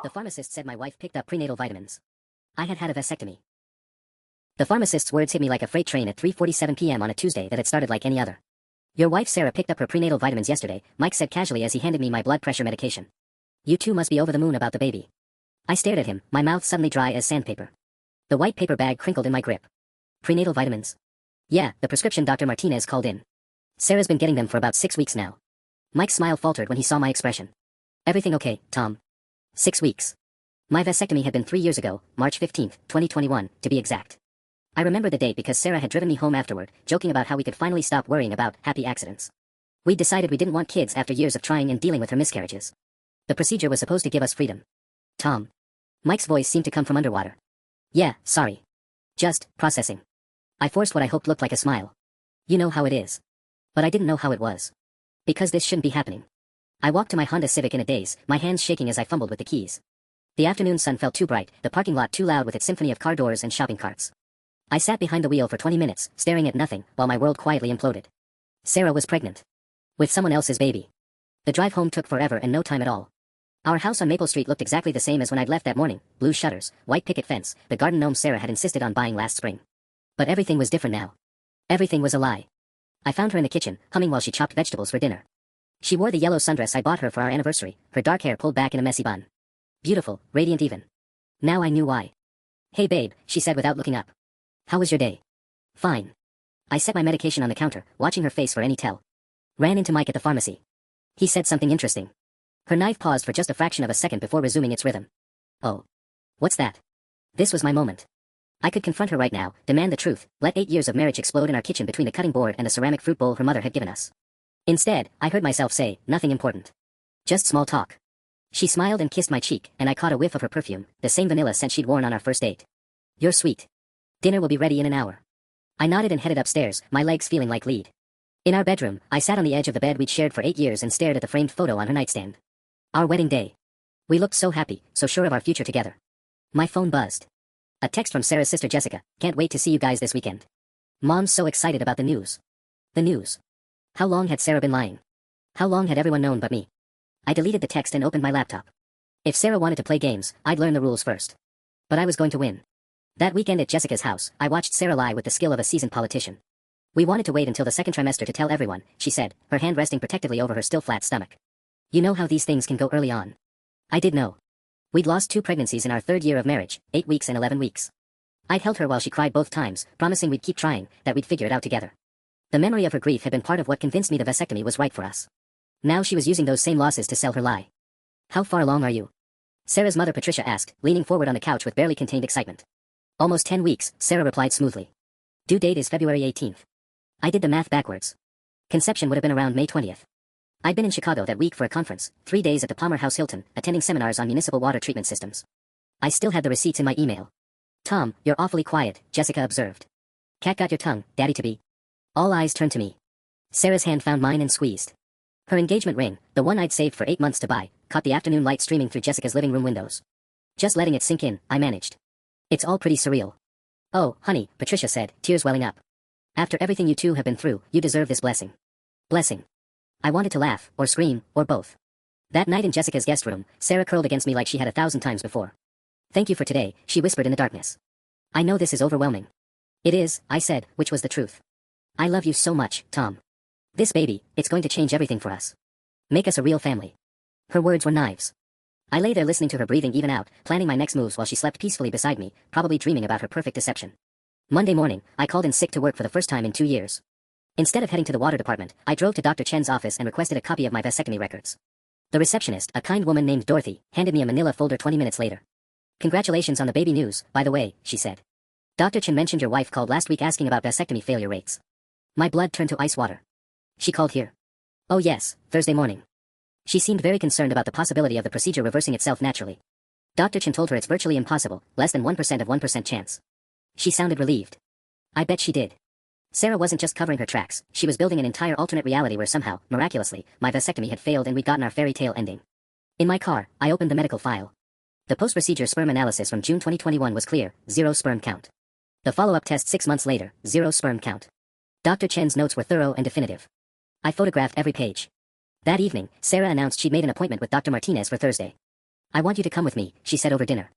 The pharmacist said my wife picked up prenatal vitamins. I had had a vasectomy. The pharmacist's words hit me like a freight train at 3:47 p.m. on a Tuesday that had started like any other. Your wife Sarah picked up her prenatal vitamins yesterday, Mike said casually as he handed me my blood pressure medication. You two must be over the moon about the baby. I stared at him, my mouth suddenly dry as sandpaper. The white paper bag crinkled in my grip. Prenatal vitamins? Yeah, the prescription Dr. Martinez called in. Sarah's been getting them for about 6 weeks now. Mike's smile faltered when he saw my expression. Everything okay, Tom? 6 weeks. My vasectomy had been 3 years ago, March 15th, 2021, to be exact. I remember the date because Sarah had driven me home afterward, joking about how we could finally stop worrying about happy accidents. We'd decided we didn't want kids after years of trying and dealing with her miscarriages. The procedure was supposed to give us freedom. Tom. Mike's voice seemed to come from underwater. Yeah, sorry. Just processing. I forced what I hoped looked like a smile. You know how it is. But I didn't know how it was. Because this shouldn't be happening. I walked to my Honda Civic in a daze, my hands shaking as I fumbled with the keys. The afternoon sun felt too bright, the parking lot too loud with its symphony of car doors and shopping carts. I sat behind the wheel for 20 minutes, staring at nothing, while my world quietly imploded. Sarah was pregnant. With someone else's baby. The drive home took forever and no time at all. Our house on Maple Street looked exactly the same as when I'd left that morning, blue shutters, white picket fence, the garden gnome Sarah had insisted on buying last spring. But everything was different now. Everything was a lie. I found her in the kitchen, humming while she chopped vegetables for dinner. She wore the yellow sundress I bought her for our anniversary, her dark hair pulled back in a messy bun. Beautiful, radiant even. Now I knew why. Hey babe, she said without looking up. How was your day? Fine. I set my medication on the counter, watching her face for any tell. Ran into Mike at the pharmacy. He said something interesting. Her knife paused for just a fraction of a second before resuming its rhythm. Oh. What's that? This was my moment. I could confront her right now, demand the truth, let 8 years of marriage explode in our kitchen between the cutting board and the ceramic fruit bowl her mother had given us. Instead, I heard myself say, nothing important. Just small talk. She smiled and kissed my cheek, and I caught a whiff of her perfume, the same vanilla scent she'd worn on our first date. You're sweet. Dinner will be ready in an hour. I nodded and headed upstairs, my legs feeling like lead. In our bedroom, I sat on the edge of the bed we'd shared for 8 years and stared at the framed photo on her nightstand. Our wedding day. We looked so happy, so sure of our future together. My phone buzzed. A text from Sarah's sister Jessica. Can't wait to see you guys this weekend. Mom's so excited about the news. The news. How long had Sarah been lying? How long had everyone known but me? I deleted the text and opened my laptop. If Sarah wanted to play games, I'd learn the rules first. But I was going to win. That weekend at Jessica's house, I watched Sarah lie with the skill of a seasoned politician. We wanted to wait until the second trimester to tell everyone, she said, her hand resting protectively over her still flat stomach. You know how these things can go early on. I did know. We'd lost 2 pregnancies in our 3rd year of marriage, 8 weeks and 11 weeks. I'd held her while she cried both times, promising we'd keep trying, that we'd figure it out together. The memory of her grief had been part of what convinced me the vasectomy was right for us. Now she was using those same losses to sell her lie. How far along are you? Sarah's mother Patricia asked, leaning forward on the couch with barely contained excitement. Almost 10 weeks, Sarah replied smoothly. Due date is February 18th. I did the math backwards. Conception would have been around May 20th. I'd been in Chicago that week for a conference, 3 days at the Palmer House Hilton, attending seminars on municipal water treatment systems. I still had the receipts in my email. Tom, you're awfully quiet, Jessica observed. Cat got your tongue, daddy-to-be. All eyes turned to me. Sarah's hand found mine and squeezed. Her engagement ring, the one I'd saved for 8 months to buy, caught the afternoon light streaming through Jessica's living room windows. Just letting it sink in, I managed. It's all pretty surreal. Oh, honey, Patricia said, tears welling up. After everything you two have been through, you deserve this blessing. Blessing. I wanted to laugh, or scream, or both. That night in Jessica's guest room, Sarah curled against me like she had 1,000 times before. Thank you for today, she whispered in the darkness. I know this is overwhelming. It is, I said, which was the truth. I love you so much, Tom. This baby, it's going to change everything for us. Make us a real family. Her words were knives. I lay there listening to her breathing even out, planning my next moves while she slept peacefully beside me, probably dreaming about her perfect deception. Monday morning, I called in sick to work for the first time in 2 years. Instead of heading to the water department, I drove to Dr. Chen's office and requested a copy of my vasectomy records. The receptionist, a kind woman named Dorothy, handed me a manila folder 20 minutes later. Congratulations on the baby news, by the way, she said. Dr. Chen mentioned your wife called last week asking about vasectomy failure rates. My blood turned to ice water. She called here. Oh yes, Thursday morning. She seemed very concerned about the possibility of the procedure reversing itself naturally. Dr. Chen told her it's virtually impossible, less than 1% of 1% chance. She sounded relieved. I bet she did. Sarah wasn't just covering her tracks, she was building an entire alternate reality where somehow, miraculously, my vasectomy had failed and we'd gotten our fairy tale ending. In my car, I opened the medical file. The post-procedure sperm analysis from June 2021 was clear, 0 sperm count. The follow-up test 6 months later, 0 sperm count. Dr. Chen's notes were thorough and definitive. I photographed every page. That evening, Sarah announced she'd made an appointment with Dr. Martinez for Thursday. I want you to come with me, she said over dinner.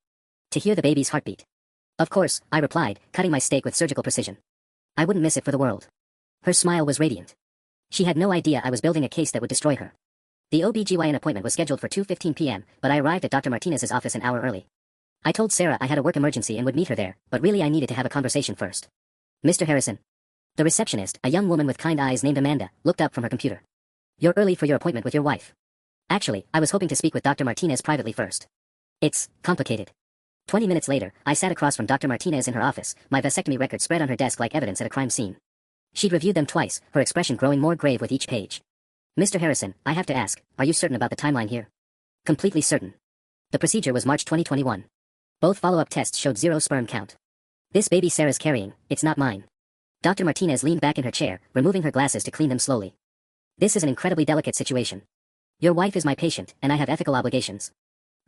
To hear the baby's heartbeat. Of course, I replied, cutting my steak with surgical precision. I wouldn't miss it for the world. Her smile was radiant. She had no idea I was building a case that would destroy her. The OBGYN appointment was scheduled for 2:15 p.m., but I arrived at Dr. Martinez's office an hour early. I told Sarah I had a work emergency and would meet her there, but really I needed to have a conversation first. Mr. Harrison. The receptionist, a young woman with kind eyes named Amanda, looked up from her computer. You're early for your appointment with your wife. Actually, I was hoping to speak with Dr. Martinez privately first. It's complicated. 20 minutes later, I sat across from Dr. Martinez in her office, my vasectomy record spread on her desk like evidence at a crime scene. She'd reviewed them twice, her expression growing more grave with each page. Mr. Harrison, I have to ask, are you certain about the timeline here? Completely certain. The procedure was March 2021. Both follow-up tests showed 0 sperm count. This baby Sarah's carrying, it's not mine. Dr. Martinez leaned back in her chair, removing her glasses to clean them slowly. This is an incredibly delicate situation. Your wife is my patient, and I have ethical obligations.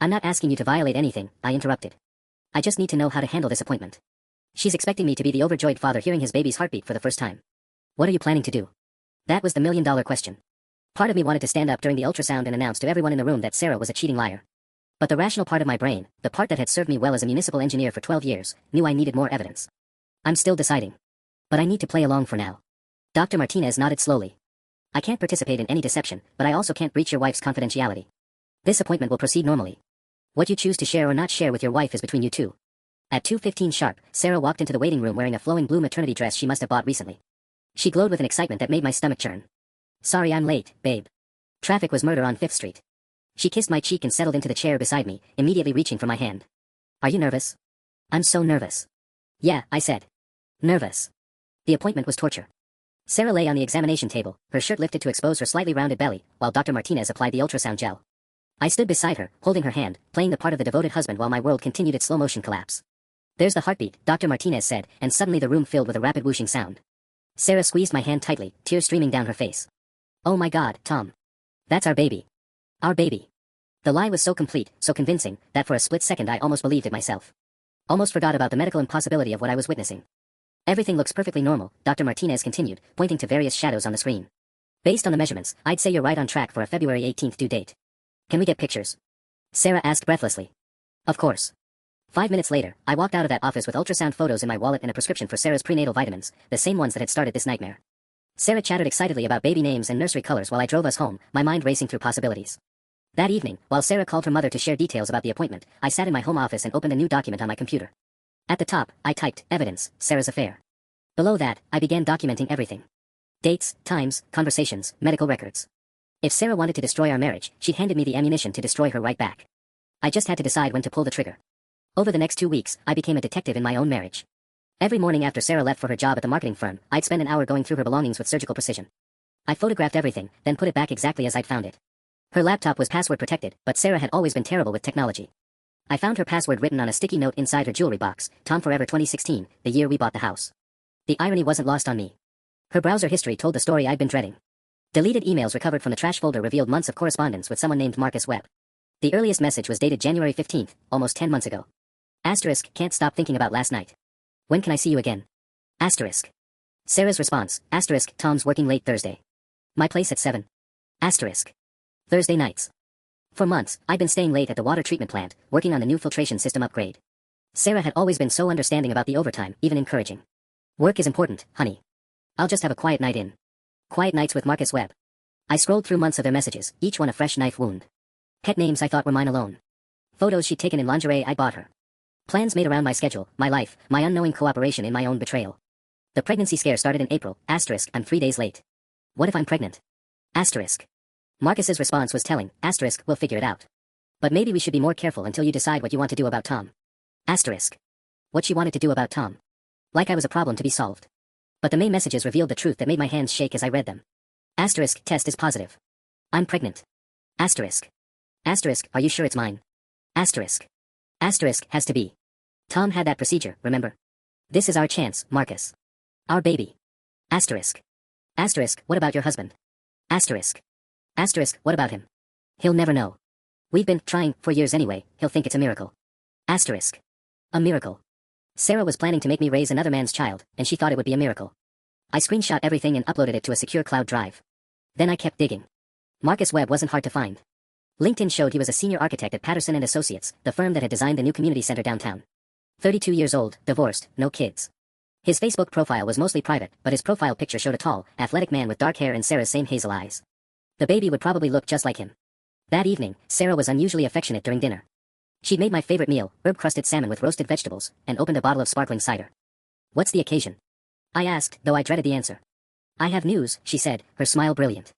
I'm not asking you to violate anything, I interrupted. I just need to know how to handle this appointment. She's expecting me to be the overjoyed father hearing his baby's heartbeat for the first time. What are you planning to do? That was the million-dollar question. Part of me wanted to stand up during the ultrasound and announce to everyone in the room that Sarah was a cheating liar. But the rational part of my brain, the part that had served me well as a municipal engineer for 12 years, knew I needed more evidence. I'm still deciding. But I need to play along for now. Dr. Martinez nodded slowly. I can't participate in any deception, but I also can't breach your wife's confidentiality. This appointment will proceed normally. What you choose to share or not share with your wife is between you two. At 2:15 sharp, Sarah walked into the waiting room wearing a flowing blue maternity dress she must have bought recently. She glowed with an excitement that made my stomach churn. Sorry I'm late, babe. Traffic was murder on 5th Street. She kissed my cheek and settled into the chair beside me, immediately reaching for my hand. Are you nervous? I'm so nervous. Yeah, I said. Nervous. The appointment was torture. Sarah lay on the examination table, her shirt lifted to expose her slightly rounded belly, while Dr. Martinez applied the ultrasound gel. I stood beside her, holding her hand, playing the part of the devoted husband while my world continued its slow-motion collapse. There's the heartbeat, Dr. Martinez said, and suddenly the room filled with a rapid whooshing sound. Sarah squeezed my hand tightly, tears streaming down her face. Oh my God, Tom. That's our baby. Our baby. The lie was so complete, so convincing, that for a split second I almost believed it myself. Almost forgot about the medical impossibility of what I was witnessing. Everything looks perfectly normal, Dr. Martinez continued, pointing to various shadows on the screen. Based on the measurements, I'd say you're right on track for a February 18th due date. Can we get pictures? Sarah asked breathlessly. Of course. 5 minutes later, I walked out of that office with ultrasound photos in my wallet and a prescription for Sarah's prenatal vitamins, the same ones that had started this nightmare. Sarah chattered excitedly about baby names and nursery colors while I drove us home, my mind racing through possibilities. That evening, while Sarah called her mother to share details about the appointment, I sat in my home office and opened a new document on my computer. At the top, I typed, evidence, Sarah's affair. Below that, I began documenting everything. Dates, times, conversations, medical records. If Sarah wanted to destroy our marriage, she'd handed me the ammunition to destroy her right back. I just had to decide when to pull the trigger. Over the next 2 weeks, I became a detective in my own marriage. Every morning after Sarah left for her job at the marketing firm, I'd spend an hour going through her belongings with surgical precision. I photographed everything, then put it back exactly as I'd found it. Her laptop was password protected, but Sarah had always been terrible with technology. I found her password written on a sticky note inside her jewelry box, Tom Forever 2016, the year we bought the house. The irony wasn't lost on me. Her browser history told the story I'd been dreading. Deleted emails recovered from the trash folder revealed months of correspondence with someone named Marcus Webb. The earliest message was dated January 15th, almost 10 months ago. Asterisk, can't stop thinking about last night. When can I see you again? Asterisk. Sarah's response, asterisk, Tom's working late Thursday. My place at 7. Asterisk. Thursday nights. For months, I'd been staying late at the water treatment plant, working on the new filtration system upgrade. Sarah had always been so understanding about the overtime, even encouraging. Work is important, honey. I'll just have a quiet night in. Quiet nights with Marcus Webb. I scrolled through months of their messages, each one a fresh knife wound. Pet names I thought were mine alone. Photos she'd taken in lingerie I bought her. Plans made around my schedule, my life, my unknowing cooperation in my own betrayal. The pregnancy scare started in April, asterisk, I'm 3 days late. What if I'm pregnant? Asterisk. Marcus's response was telling, asterisk, we'll figure it out. But maybe we should be more careful until you decide what you want to do about Tom. Asterisk. What she wanted to do about Tom. Like I was a problem to be solved. But the main messages revealed the truth that made my hands shake as I read them. Asterisk, test is positive. I'm pregnant. Asterisk. Asterisk, are you sure it's mine? Asterisk. Asterisk, has to be. Tom had that procedure, remember? This is our chance, Marcus. Our baby. Asterisk. Asterisk, what about your husband? Asterisk. Asterisk, what about him? He'll never know. We've been trying for years anyway, he'll think it's a miracle. Asterisk. A miracle. Sarah was planning to make me raise another man's child, and she thought it would be a miracle. I screenshot everything and uploaded it to a secure cloud drive. Then I kept digging. Marcus Webb wasn't hard to find. LinkedIn showed he was a senior architect at Patterson and Associates, the firm that had designed the new community center downtown. 32 years old, divorced, no kids. His Facebook profile was mostly private, but his profile picture showed a tall, athletic man with dark hair and Sarah's same hazel eyes. The baby would probably look just like him. That evening, Sarah was unusually affectionate during dinner. She'd made my favorite meal, herb-crusted salmon with roasted vegetables, and opened a bottle of sparkling cider. What's the occasion? I asked, though I dreaded the answer. I have news, she said, her smile brilliant.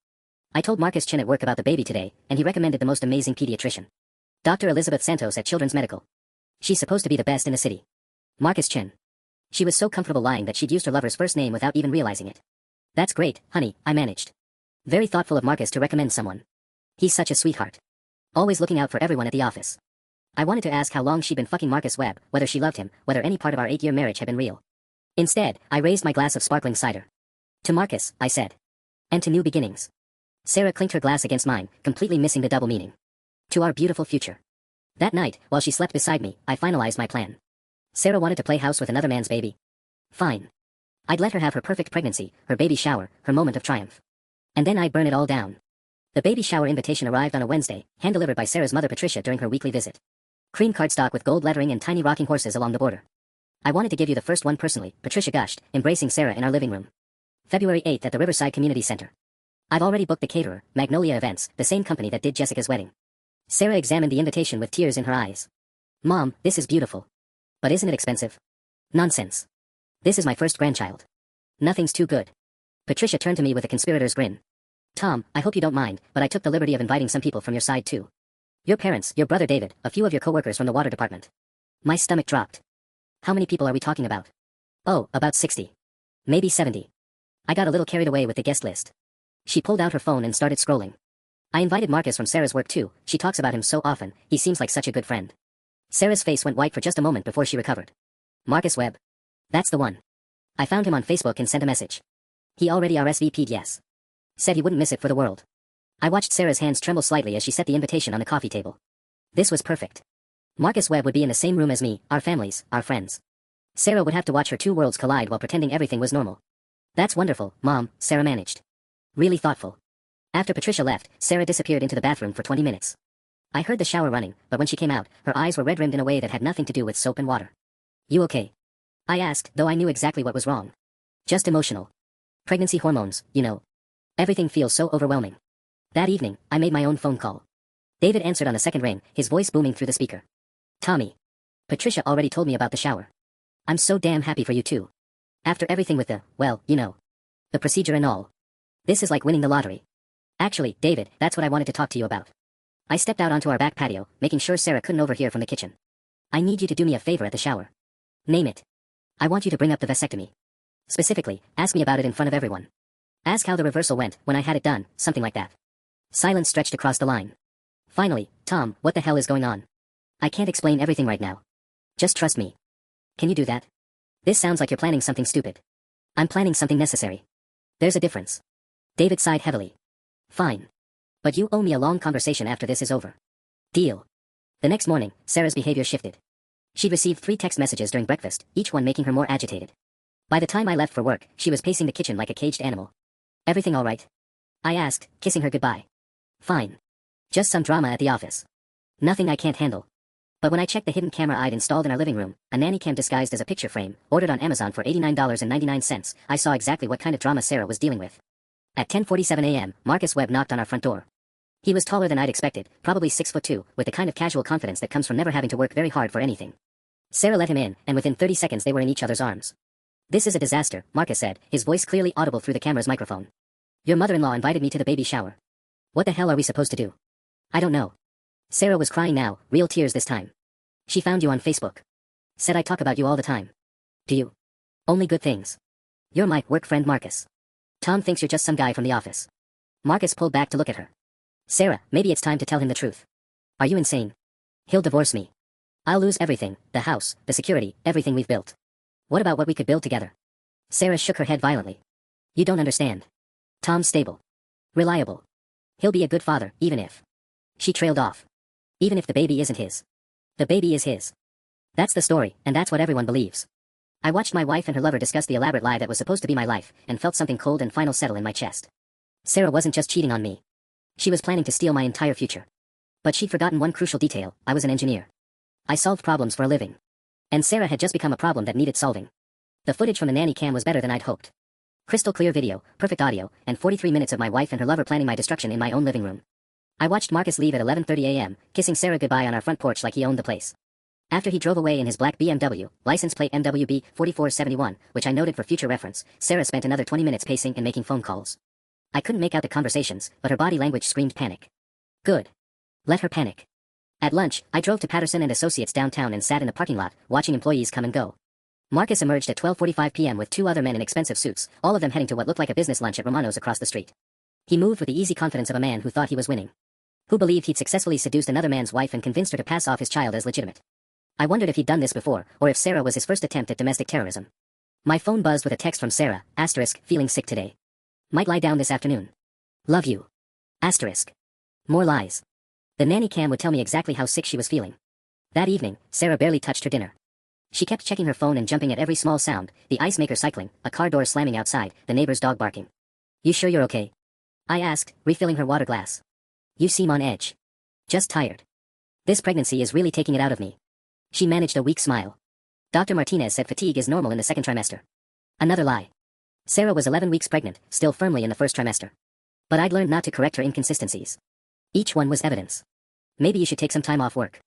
I told Marcus Chin at work about the baby today, and he recommended the most amazing pediatrician. Dr. Elizabeth Santos at Children's Medical. She's supposed to be the best in the city. Marcus Chin. She was so comfortable lying that she'd used her lover's first name without even realizing it. That's great, honey, I managed. Very thoughtful of Marcus to recommend someone. He's such a sweetheart. Always looking out for everyone at the office. I wanted to ask how long she'd been fucking Marcus Webb, whether she loved him, whether any part of our 8-year marriage had been real. Instead, I raised my glass of sparkling cider. To Marcus, I said. And to new beginnings. Sarah clinked her glass against mine, completely missing the double meaning. To our beautiful future. That night, while she slept beside me, I finalized my plan. Sarah wanted to play house with another man's baby. Fine. I'd let her have her perfect pregnancy, her baby shower, her moment of triumph. And then I'd burn it all down. The baby shower invitation arrived on a Wednesday, hand-delivered by Sarah's mother Patricia during her weekly visit. Cream cardstock with gold lettering and tiny rocking horses along the border. I wanted to give you the first one personally, Patricia gushed, embracing Sarah in our living room. February 8th at the Riverside Community Center. I've already booked the caterer, Magnolia Events, the same company that did Jessica's wedding. Sarah examined the invitation with tears in her eyes. Mom, this is beautiful. But isn't it expensive? Nonsense. This is my first grandchild. Nothing's too good. Patricia turned to me with a conspirator's grin. Tom, I hope you don't mind, but I took the liberty of inviting some people from your side too. Your parents, your brother David, a few of your coworkers from the water department. My stomach dropped. How many people are we talking about? Oh, about 60. Maybe 70. I got a little carried away with the guest list. She pulled out her phone and started scrolling. I invited Marcus from Sarah's work too, she talks about him so often, he seems like such a good friend. Sarah's face went white for just a moment before she recovered. Marcus Webb. That's the one. I found him on Facebook and sent a message. He already RSVP'd yes. Said he wouldn't miss it for the world. I watched Sarah's hands tremble slightly as she set the invitation on the coffee table. This was perfect. Marcus Webb would be in the same room as me, our families, our friends. Sarah would have to watch her two worlds collide while pretending everything was normal. That's wonderful, Mom, Sarah managed. Really thoughtful. After Patricia left, Sarah disappeared into the bathroom for 20 minutes. I heard the shower running, but when she came out, her eyes were red-rimmed in a way that had nothing to do with soap and water. You okay? I asked, though I knew exactly what was wrong. Just emotional. Pregnancy hormones, you know. Everything feels so overwhelming. That evening, I made my own phone call. David answered on the second ring, his voice booming through the speaker. Tommy. Patricia already told me about the shower. I'm so damn happy for you too. After everything with the, well, you know. The procedure and all. This is like winning the lottery. Actually, David, that's what I wanted to talk to you about. I stepped out onto our back patio, making sure Sarah couldn't overhear from the kitchen. I need you to do me a favor at the shower. Name it. I want you to bring up the vasectomy. Specifically, ask me about it in front of everyone. Ask how the reversal went when I had it done, something like that. Silence stretched across the line. Finally, Tom, what the hell is going on? I can't explain everything right now. Just trust me. Can you do that? This sounds like you're planning something stupid. I'm planning something necessary. There's a difference. David sighed heavily. Fine. But you owe me a long conversation after this is over. Deal. The next morning, Sarah's behavior shifted. She'd received 3 text messages during breakfast, each one making her more agitated. By the time I left for work, she was pacing the kitchen like a caged animal. Everything all right? I asked, kissing her goodbye. Fine. Just some drama at the office. Nothing I can't handle. But when I checked the hidden camera I'd installed in our living room, a nanny cam disguised as a picture frame, ordered on Amazon for $89.99, I saw exactly what kind of drama Sarah was dealing with. At 10:47 a.m., Marcus Webb knocked on our front door. He was taller than I'd expected, probably 6'2", with the kind of casual confidence that comes from never having to work very hard for anything. Sarah let him in, and within 30 seconds they were in each other's arms. This is a disaster, Marcus said, his voice clearly audible through the camera's microphone. Your mother-in-law invited me to the baby shower. What the hell are we supposed to do? I don't know. Sarah was crying now, real tears this time. She found you on Facebook. Said I talk about you all the time. Do you? Only good things. You're my work friend Marcus. Tom thinks you're just some guy from the office. Marcus pulled back to look at her. Sarah, maybe it's time to tell him the truth. Are you insane? He'll divorce me. I'll lose everything, the house, the security, everything we've built. What about what we could build together? Sarah shook her head violently. You don't understand. Tom's stable. Reliable. He'll be a good father, even if. She trailed off. Even if the baby isn't his. The baby is his. That's the story, and that's what everyone believes. I watched my wife and her lover discuss the elaborate lie that was supposed to be my life, and felt something cold and final settle in my chest. Sarah wasn't just cheating on me. She was planning to steal my entire future. But she'd forgotten one crucial detail: I was an engineer. I solved problems for a living. And Sarah had just become a problem that needed solving. The footage from the nanny cam was better than I'd hoped. Crystal clear video, perfect audio, and 43 minutes of my wife and her lover planning my destruction in my own living room. I watched Marcus leave at 11:30 a.m., kissing Sarah goodbye on our front porch like he owned the place. After he drove away in his black BMW, license plate MWB 4471, which I noted for future reference, Sarah spent another 20 minutes pacing and making phone calls. I couldn't make out the conversations, but her body language screamed panic. Good. Let her panic. At lunch, I drove to Patterson and Associates downtown and sat in the parking lot, watching employees come and go. Marcus emerged at 12:45 p.m. with two other men in expensive suits, all of them heading to what looked like a business lunch at Romano's across the street. He moved with the easy confidence of a man who thought he was winning. Who believed he'd successfully seduced another man's wife and convinced her to pass off his child as legitimate. I wondered if he'd done this before, or if Sarah was his first attempt at domestic terrorism. My phone buzzed with a text from Sarah, feeling sick today. Might lie down this afternoon. Love you. More lies. The nanny cam would tell me exactly how sick she was feeling. That evening, Sarah barely touched her dinner. She kept checking her phone and jumping at every small sound, the ice maker cycling, a car door slamming outside, the neighbor's dog barking. You sure you're okay? I asked, refilling her water glass. You seem on edge. Just tired. This pregnancy is really taking it out of me. She managed a weak smile. Dr. Martinez said fatigue is normal in the second trimester. Another lie. Sarah was 11 weeks pregnant, still firmly in the first trimester. But I'd learned not to correct her inconsistencies. Each one was evidence. Maybe you should take some time off work.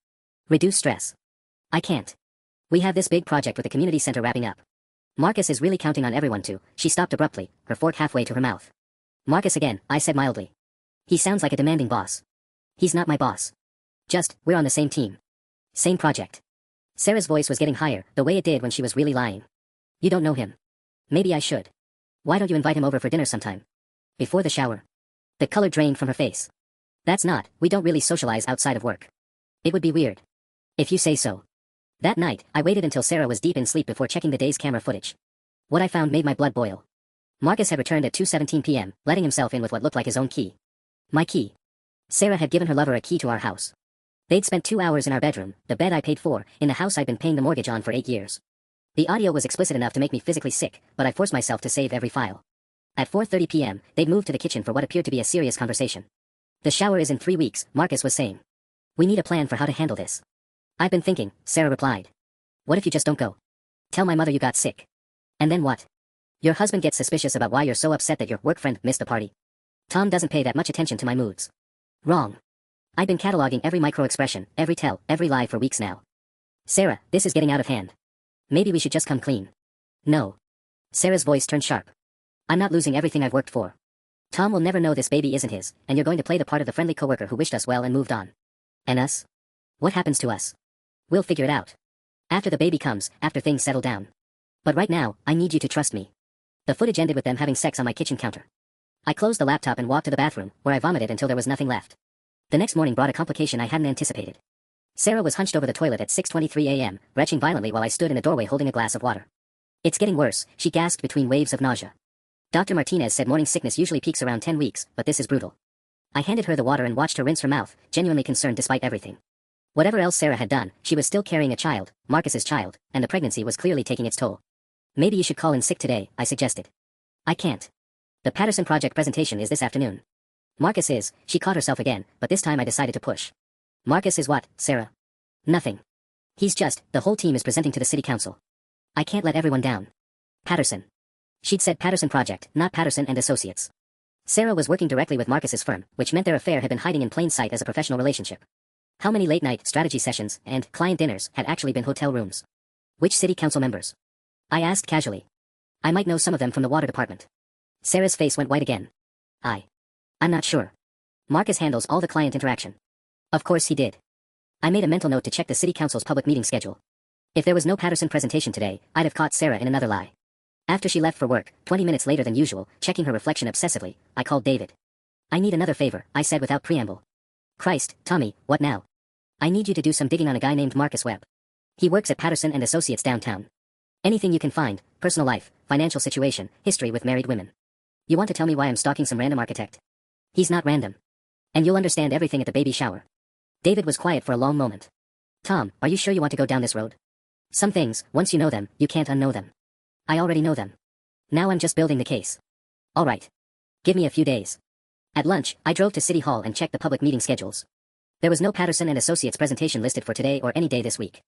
Reduce stress. I can't. We have this big project with the community center wrapping up. Marcus is really counting on everyone to. She stopped abruptly, her fork halfway to her mouth. Marcus again, I said mildly. He sounds like a demanding boss. He's not my boss. Just, we're on the same team. Same project. Sarah's voice was getting higher, the way it did when she was really lying. You don't know him. Maybe I should. Why don't you invite him over for dinner sometime? Before the shower. The color drained from her face. That's not, we don't really socialize outside of work. It would be weird. If you say so. That night, I waited until Sarah was deep in sleep before checking the day's camera footage. What I found made my blood boil. Marcus had returned at 2:17 p.m., letting himself in with what looked like his own key. My key. Sarah had given her lover a key to our house. They'd spent 2 hours in our bedroom, the bed I paid for, in the house I'd been paying the mortgage on for 8 years. The audio was explicit enough to make me physically sick, but I forced myself to save every file. At 4:30 p.m., they'd moved to the kitchen for what appeared to be a serious conversation. The shower is in 3 weeks, Marcus was saying. We need a plan for how to handle this. I've been thinking, Sarah replied. What if you just don't go? Tell my mother you got sick. And then what? Your husband gets suspicious about why you're so upset that your work friend missed the party. Tom doesn't pay that much attention to my moods. Wrong. I've been cataloging every micro-expression, every tell, every lie for weeks now. Sarah, this is getting out of hand. Maybe we should just come clean. No. Sarah's voice turned sharp. I'm not losing everything I've worked for. Tom will never know this baby isn't his, and you're going to play the part of the friendly coworker who wished us well and moved on. And us? What happens to us? We'll figure it out. After the baby comes, after things settle down. But right now, I need you to trust me. The footage ended with them having sex on my kitchen counter. I closed the laptop and walked to the bathroom, where I vomited until there was nothing left. The next morning brought a complication I hadn't anticipated. Sarah was hunched over the toilet at 6:23 a.m., retching violently while I stood in the doorway holding a glass of water. It's getting worse, she gasped between waves of nausea. Dr. Martinez said morning sickness usually peaks around 10 weeks, but this is brutal. I handed her the water and watched her rinse her mouth, genuinely concerned despite everything. Whatever else Sarah had done, she was still carrying a child, Marcus's child, and the pregnancy was clearly taking its toll. Maybe you should call in sick today, I suggested. I can't. The Patterson project presentation is this afternoon. Marcus is, she caught herself again, but this time I decided to push. Marcus is what, Sarah? Nothing. He's just, the whole team is presenting to the city council. I can't let everyone down. Patterson. She'd said Patterson Project, not Patterson and Associates. Sarah was working directly with Marcus's firm, which meant their affair had been hiding in plain sight as a professional relationship. How many late-night strategy sessions and client dinners had actually been hotel rooms? Which city council members? I asked casually. I might know some of them from the water department. Sarah's face went white again. I'm not sure. Marcus handles all the client interaction. Of course he did. I made a mental note to check the city council's public meeting schedule. If there was no Patterson presentation today, I'd have caught Sarah in another lie. After she left for work, 20 minutes later than usual, checking her reflection obsessively, I called David. I need another favor, I said without preamble. Christ, Tommy, what now? I need you to do some digging on a guy named Marcus Webb. He works at Patterson and Associates downtown. Anything you can find, personal life, financial situation, history with married women. You want to tell me why I'm stalking some random architect? He's not random. And you'll understand everything at the baby shower. David was quiet for a long moment. Tom, are you sure you want to go down this road? Some things, once you know them, you can't unknow them. I already know them. Now I'm just building the case. All right. Give me a few days. At lunch, I drove to City Hall and checked the public meeting schedules. There was no Patterson and Associates presentation listed for today or any day this week.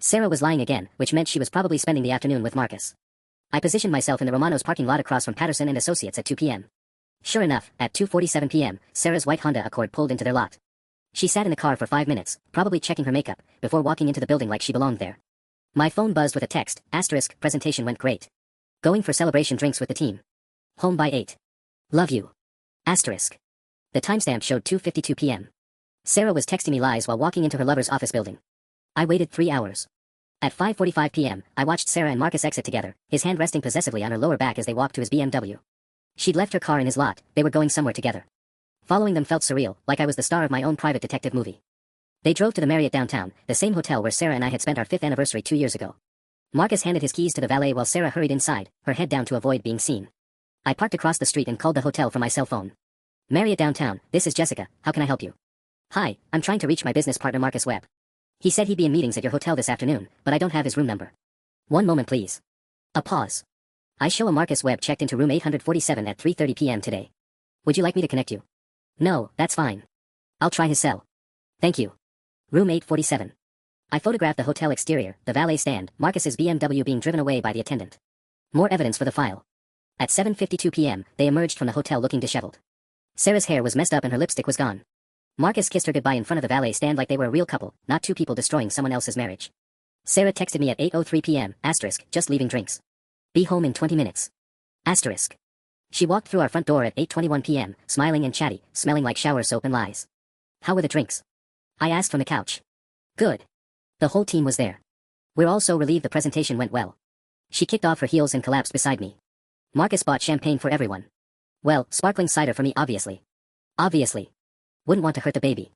Sarah was lying again, which meant she was probably spending the afternoon with Marcus. I positioned myself in the Romano's parking lot across from Patterson and Associates at 2 p.m. Sure enough, at 2:47 p.m., Sarah's white Honda Accord pulled into their lot. She sat in the car for 5 minutes, probably checking her makeup, before walking into the building like she belonged there. My phone buzzed with a text, asterisk, presentation went great. Going for celebration drinks with the team. Home by 8. Love you. Asterisk. The timestamp showed 2:52 p.m. Sarah was texting me lies while walking into her lover's office building. I waited 3 hours. At 5:45 p.m., I watched Sarah and Marcus exit together, his hand resting possessively on her lower back as they walked to his BMW. She'd left her car in his lot, they were going somewhere together. Following them felt surreal, like I was the star of my own private detective movie. They drove to the Marriott downtown, the same hotel where Sarah and I had spent our 5th anniversary 2 years ago. Marcus handed his keys to the valet while Sarah hurried inside, her head down to avoid being seen. I parked across the street and called the hotel from my cell phone. Marriott downtown, this is Jessica, how can I help you? Hi, I'm trying to reach my business partner Marcus Webb. He said he'd be in meetings at your hotel this afternoon, but I don't have his room number. One moment please. A pause. I show a Marcus Webb checked into room 847 at 3:30 p.m. today. Would you like me to connect you? No, that's fine. I'll try his cell. Thank you. Room 847. I photographed the hotel exterior, the valet stand, Marcus's BMW being driven away by the attendant. More evidence for the file. At 7:52 p.m., they emerged from the hotel looking disheveled. Sarah's hair was messed up and her lipstick was gone. Marcus kissed her goodbye in front of the valet stand like they were a real couple, not two people destroying someone else's marriage. Sarah texted me at 8:03 p.m., asterisk, just leaving drinks. Be home in 20 minutes. Asterisk. She walked through our front door at 8:21 p.m., smiling and chatty, smelling like shower soap and lies. How were the drinks? I asked from the couch. Good. The whole team was there. We're all so relieved the presentation went well. She kicked off her heels and collapsed beside me. Marcus bought champagne for everyone. Well, sparkling cider for me obviously. Obviously. Wouldn't want to hurt the baby.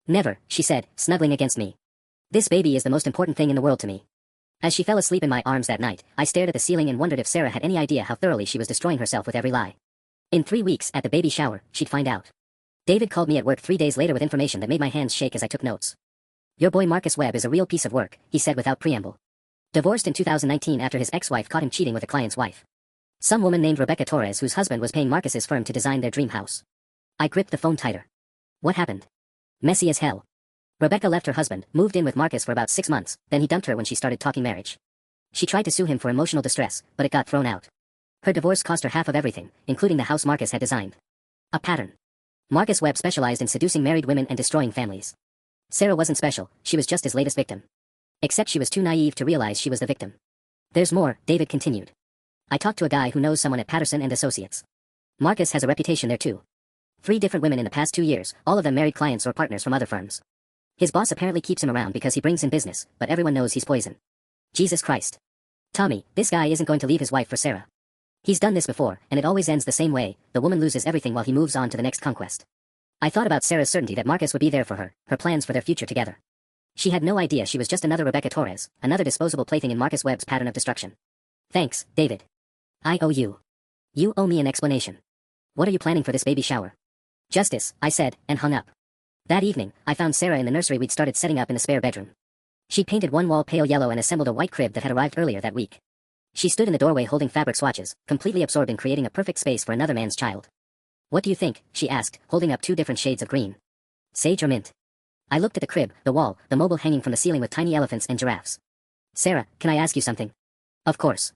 Never, she said, snuggling against me. This baby is the most important thing in the world to me. As she fell asleep in my arms that night, I stared at the ceiling and wondered if Sarah had any idea how thoroughly she was destroying herself with every lie. In 3 weeks, at the baby shower, she'd find out. David called me at work 3 days later with information that made my hands shake as I took notes. Your boy Marcus Webb is a real piece of work, he said without preamble. Divorced in 2019 after his ex-wife caught him cheating with a client's wife. Some woman named Rebecca Torres whose husband was paying Marcus's firm to design their dream house. I gripped the phone tighter. What happened? Messy as hell. Rebecca left her husband, moved in with Marcus for about 6 months, then he dumped her when she started talking marriage. She tried to sue him for emotional distress, but it got thrown out. Her divorce cost her half of everything, including the house Marcus had designed. A pattern. Marcus Webb specialized in seducing married women and destroying families. Sarah wasn't special, she was just his latest victim. Except she was too naive to realize she was the victim. There's more, David continued. I talked to a guy who knows someone at Patterson and Associates. Marcus has a reputation there too. 3 different women in the past 2 years, all of them married clients or partners from other firms. His boss apparently keeps him around because he brings in business, but everyone knows he's poison. Jesus Christ. Tommy, this guy isn't going to leave his wife for Sarah. He's done this before, and it always ends the same way, the woman loses everything while he moves on to the next conquest. I thought about Sarah's certainty that Marcus would be there for her, her plans for their future together. She had no idea she was just another Rebecca Torres, another disposable plaything in Marcus Webb's pattern of destruction. Thanks, David. I owe you. You owe me an explanation. What are you planning for this baby shower? Justice, I said, and hung up. That evening, I found Sarah in the nursery we'd started setting up in a spare bedroom. She'd painted one wall pale yellow and assembled a white crib that had arrived earlier that week. She stood in the doorway holding fabric swatches, completely absorbed in creating a perfect space for another man's child. What do you think? She asked, holding up 2 different shades of green. Sage or mint? I looked at the crib, the wall, the mobile hanging from the ceiling with tiny elephants and giraffes. Sarah, can I ask you something? Of course.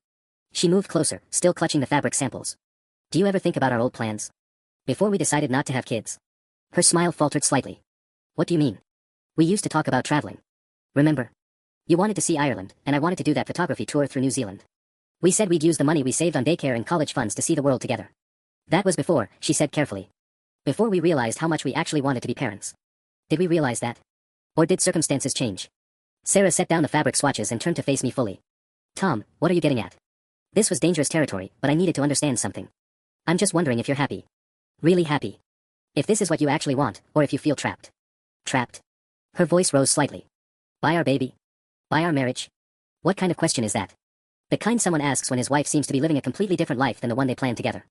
She moved closer, still clutching the fabric samples. Do you ever think about our old plans? Before we decided not to have kids. Her smile faltered slightly. What do you mean? We used to talk about traveling. Remember? You wanted to see Ireland, and I wanted to do that photography tour through New Zealand. We said we'd use the money we saved on daycare and college funds to see the world together. That was before, she said carefully. Before we realized how much we actually wanted to be parents. Did we realize that? Or did circumstances change? Sarah set down the fabric swatches and turned to face me fully. Tom, what are you getting at? This was dangerous territory, but I needed to understand something. I'm just wondering if you're happy. Really happy. If this is what you actually want, or if you feel trapped. Trapped? Her voice rose slightly. By our baby? By our marriage? What kind of question is that? The kind someone asks when his wife seems to be living a completely different life than the one they planned together.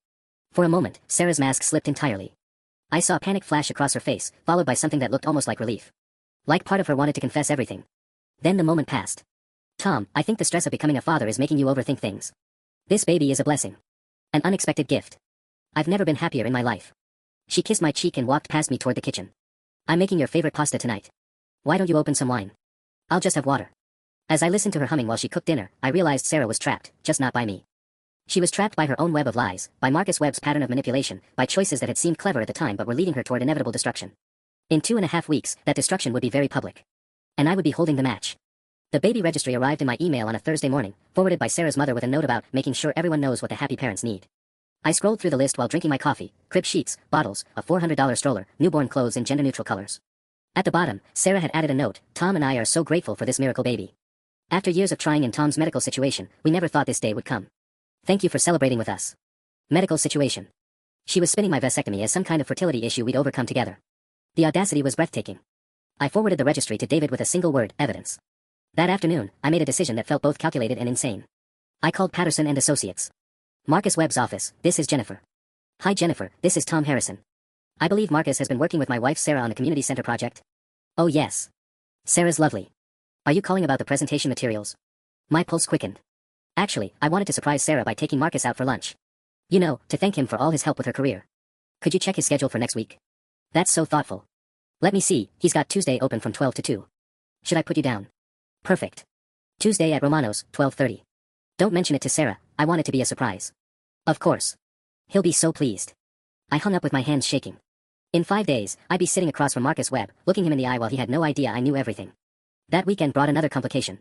For a moment, Sarah's mask slipped entirely. I saw panic flash across her face, followed by something that looked almost like relief. Like part of her wanted to confess everything. Then the moment passed. Tom, I think the stress of becoming a father is making you overthink things. This baby is a blessing. An unexpected gift. I've never been happier in my life. She kissed my cheek and walked past me toward the kitchen. I'm making your favorite pasta tonight. Why don't you open some wine? I'll just have water. As I listened to her humming while she cooked dinner, I realized Sarah was trapped, just not by me. She was trapped by her own web of lies, by Marcus Webb's pattern of manipulation, by choices that had seemed clever at the time but were leading her toward inevitable destruction. In 2.5 weeks, that destruction would be very public. And I would be holding the match. The baby registry arrived in my email on a Thursday morning, forwarded by Sarah's mother with a note about making sure everyone knows what the happy parents need. I scrolled through the list while drinking my coffee: crib sheets, bottles, a $400 stroller, newborn clothes in gender-neutral colors. At the bottom, Sarah had added a note: Tom and I are so grateful for this miracle baby. After years of trying in Tom's medical situation, we never thought this day would come. Thank you for celebrating with us. Medical situation. She was spinning my vasectomy as some kind of fertility issue we'd overcome together. The audacity was breathtaking. I forwarded the registry to David with a single word: evidence. That afternoon, I made a decision that felt both calculated and insane. I called Patterson and Associates. Marcus Webb's office. This is Jennifer. Hi Jennifer, this is Tom Harrison. I believe Marcus has been working with my wife Sarah on the community center project. Oh yes. Sarah's lovely. Are you calling about the presentation materials? My pulse quickened. Actually, I wanted to surprise Sarah by taking Marcus out for lunch. You know, to thank him for all his help with her career. Could you check his schedule for next week? That's so thoughtful. Let me see, he's got Tuesday open from 12 to 2. Should I put you down? Perfect. Tuesday at Romano's, 12:30. Don't mention it to Sarah, I want it to be a surprise. Of course. He'll be so pleased. I hung up with my hands shaking. In 5 days, I'd be sitting across from Marcus Webb, looking him in the eye while he had no idea I knew everything. That weekend brought another complication.